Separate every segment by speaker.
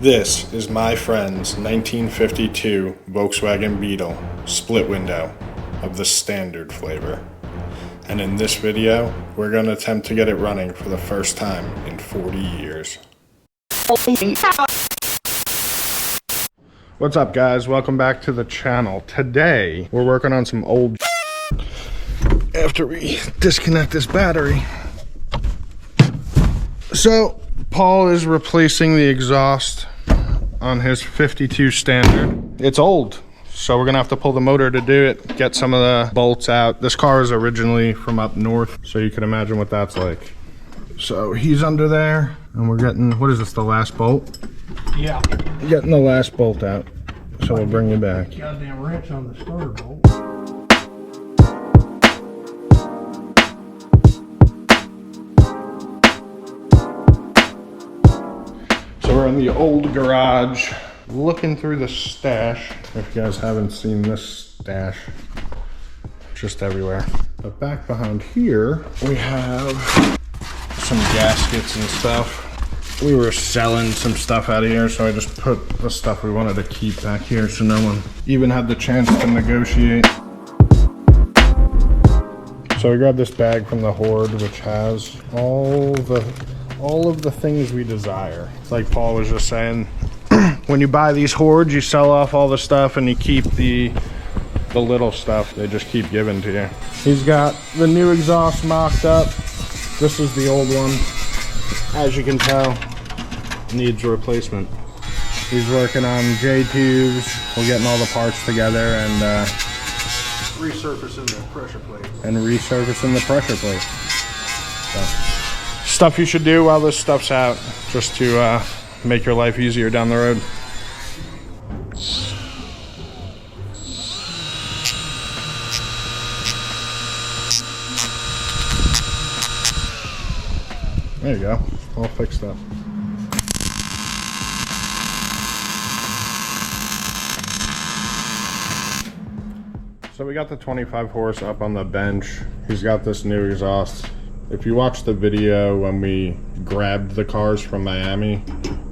Speaker 1: This is my friend's 1952 Volkswagen Beetle split window of the standard flavor. And in this video, we're going to attempt to get it running for the first time in 40 years. What's up guys, welcome back to the channel. Today, we're working on some old after we disconnect this battery. So, Paul is replacing the exhaust on his 52 standard. It's old, so we're gonna have to pull the motor to do it, get some of the bolts out. This car is originally from up north, so you can imagine what that's like. So he's under there, and we're getting, what is this, the last bolt?
Speaker 2: Yeah.
Speaker 1: Getting the last bolt out, so we'll bring you back.
Speaker 2: Goddamn wrench on the starter bolt.
Speaker 1: We're in the old garage, looking through the stash. If you guys haven't seen this stash, just everywhere. But back behind here, we have some gaskets and stuff. We were selling some stuff out of here, so I just put the stuff we wanted to keep back here so no one even had the chance to negotiate. So we grabbed this bag from the Horde, which has all of the things we desire. Like Paul was just saying, when you buy these Hordes, you sell off all the stuff and you keep the little stuff. They just keep giving to you. He's got the new exhaust mocked up. This is the old one. As you can tell, needs a replacement. He's working on J-tubes. We're getting all the parts together and
Speaker 2: Resurfacing the pressure plate.
Speaker 1: So, stuff you should do while this stuff's out, just to make your life easier down the road. There you go, all fixed up. So we got the 25 horse up on the bench. He's got this new exhaust. If you watched the video when we grabbed the cars from Miami,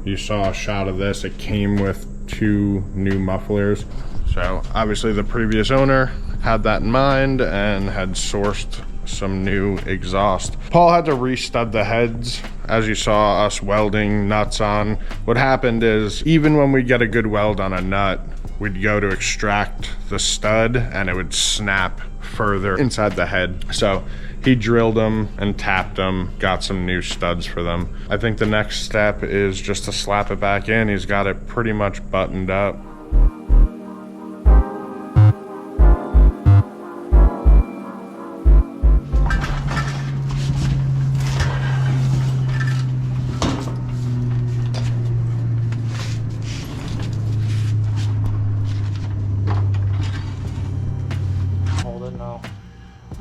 Speaker 1: you saw a shot of this. It came with 2 new mufflers. So obviously the previous owner had that in mind and had sourced some new exhaust. Paul had to re-stud the heads, as you saw us welding nuts on. What happened is, even when we get a good weld on a nut, we'd go to extract the stud and it would snap further inside the head. So he drilled them and tapped them, got some new studs for them. I think the next step is just to slap it back in. He's got it pretty much buttoned up.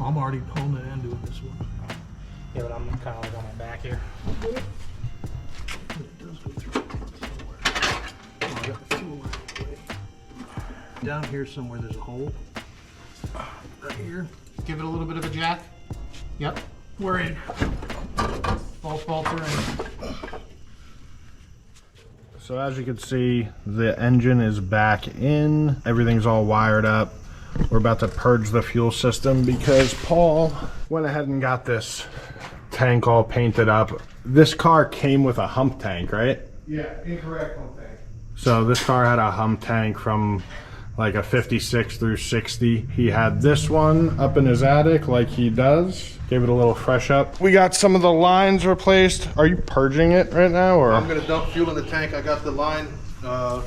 Speaker 2: I'm already pulling it and doing this one. Yeah, but I'm kind of like on my back here. It does go through somewhere. Oh, I got the fuel line away. Down here somewhere there's a hole. Right here. Give it a little bit of a jack. Yep. We're in. Both bolts are in.
Speaker 1: So as you can see, the engine is back in. Everything's all wired up. We're about to purge the fuel system because Paul went ahead and got this tank all painted up. This car came with a hump tank, right?
Speaker 2: Yeah, incorrect hump tank.
Speaker 1: So this car had a hump tank from like a 56 through 60. He had this one up in his attic like he does. Gave it a little fresh up. We got some of the lines replaced. Are you purging it right now, or?
Speaker 3: I'm gonna dump fuel in the tank. I got the line out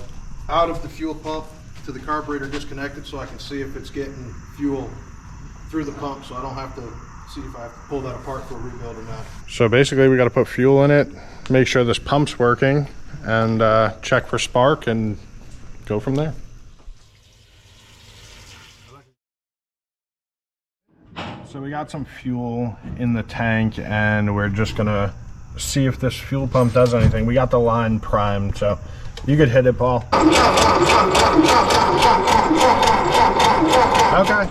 Speaker 3: of the fuel pump to the carburetor disconnected so I can see if it's getting fuel through the pump, so I don't have to see if I have to pull that apart for a rebuild or not.
Speaker 1: So basically we got to put fuel in it, make sure this pump's working, and check for spark and go from there. So we got some fuel in the tank and we're just gonna see if this fuel pump does anything. We got the line primed, so you could hit it, Paul. Okay.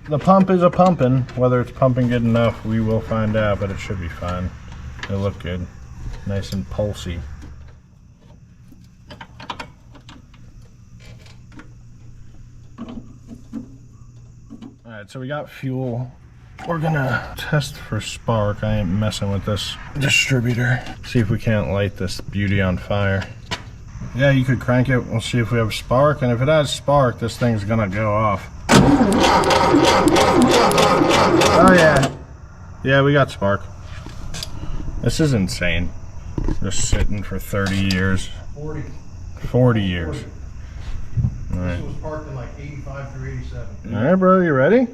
Speaker 1: The pump is a pumping. Whether it's pumping good enough, we will find out, but it should be fine. It'll look good. Nice and pulsy. Alright, so we got fuel. We're gonna test for spark. I ain't messing with this distributor. See if we can't light this beauty on fire. Yeah, you could crank it. We'll see if we have spark, and if it has spark, this thing's gonna go off. Oh yeah. Yeah, we got spark. This is insane. Just sitting for 30 years.
Speaker 3: 40.
Speaker 1: 40 years.
Speaker 3: 40.
Speaker 1: All right.
Speaker 3: This was parked in like 85 through 87.
Speaker 1: All right, bro, you ready?
Speaker 3: Wait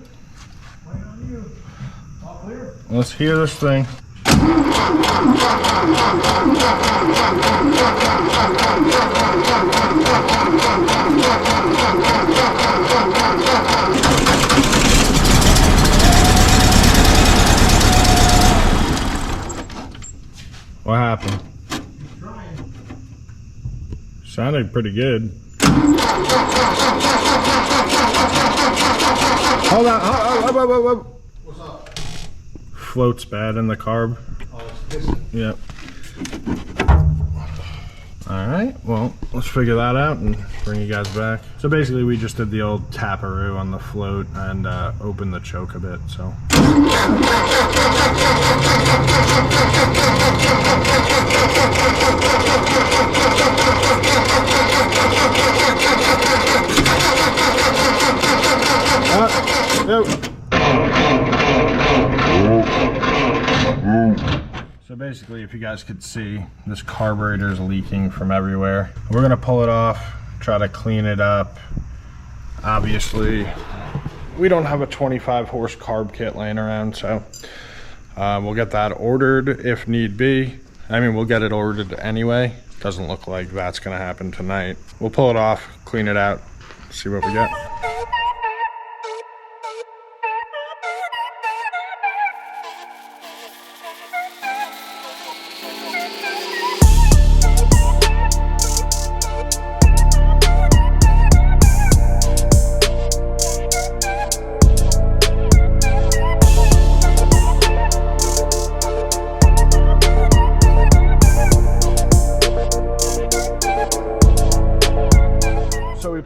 Speaker 3: on you. All clear.
Speaker 1: Let's hear this thing. What happened? Sounded pretty good. Hold on.
Speaker 3: What's up?
Speaker 1: Float's bad in the carb.
Speaker 3: Oh, it's pissing.
Speaker 1: Yep. Alright, well, let's figure that out and bring you guys back. So basically we just did the old taparoo on the float and opened the choke a bit, so. So basically, if you guys could see, this carburetor is leaking from everywhere. We're gonna pull it off, try to clean it up. Obviously, we don't have a 25 horse carb kit laying around, so we'll get that ordered if need be. I mean, we'll get it ordered anyway. Doesn't look like that's gonna happen tonight. We'll pull it off, clean it out, see what we get.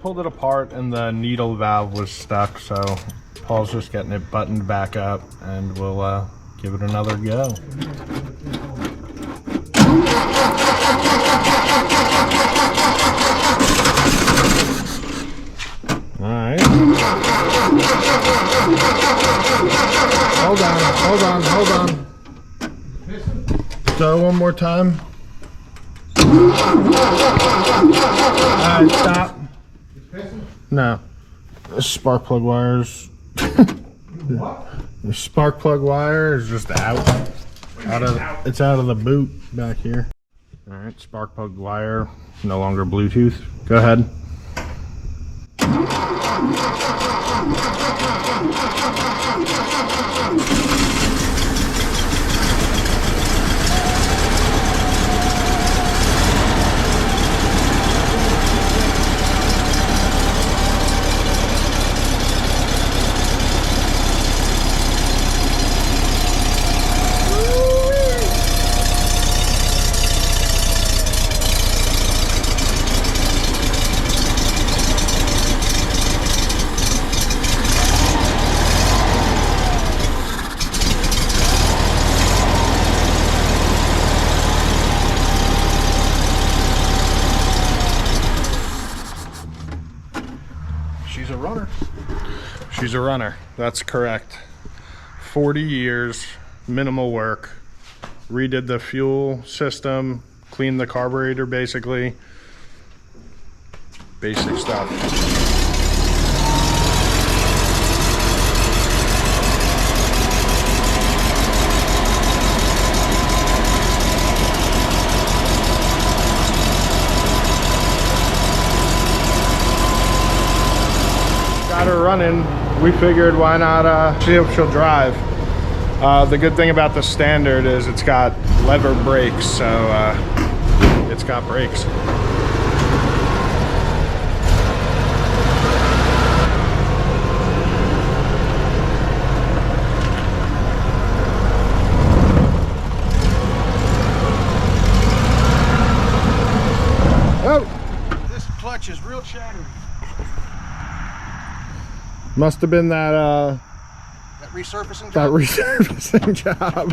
Speaker 1: Pulled it apart and the needle valve was stuck, so Paul's just getting it buttoned back up and we'll give it another go. Alright. Hold on. So one more time. Alright, stop. No. The spark plug wires.
Speaker 3: What?
Speaker 1: The spark plug wire is just out. It's out of the boot back here. Alright, spark plug wire, no longer Bluetooth. Go ahead. She's a runner, that's correct. 40 years, minimal work. Redid the fuel system, cleaned the carburetor basically. Basic stuff. Got her running. We figured why not see if she'll drive. The good thing about the Standard is it's got lever brakes, so it's got brakes. Oh!
Speaker 3: This clutch is real chattery.
Speaker 1: Must have been that
Speaker 3: resurfacing
Speaker 1: that
Speaker 3: job?
Speaker 1: resurfacing job.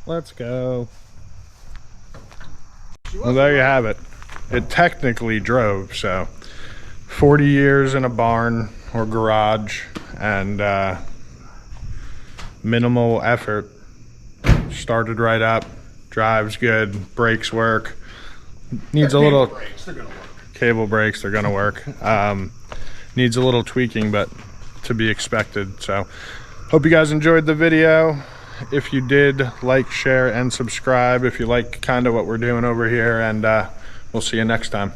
Speaker 1: Let's go. Well, there you have it. It technically drove, so 40 years in a barn or garage and minimal effort. Started right up, drives good, brakes work. Needs a little
Speaker 3: Brakes, they're gonna work.
Speaker 1: cable brakes, they're gonna work. Needs a little tweaking, but to be expected. So hope you guys enjoyed the video. If you did, like, share, and subscribe if you like kind of what we're doing over here, and we'll see you next time.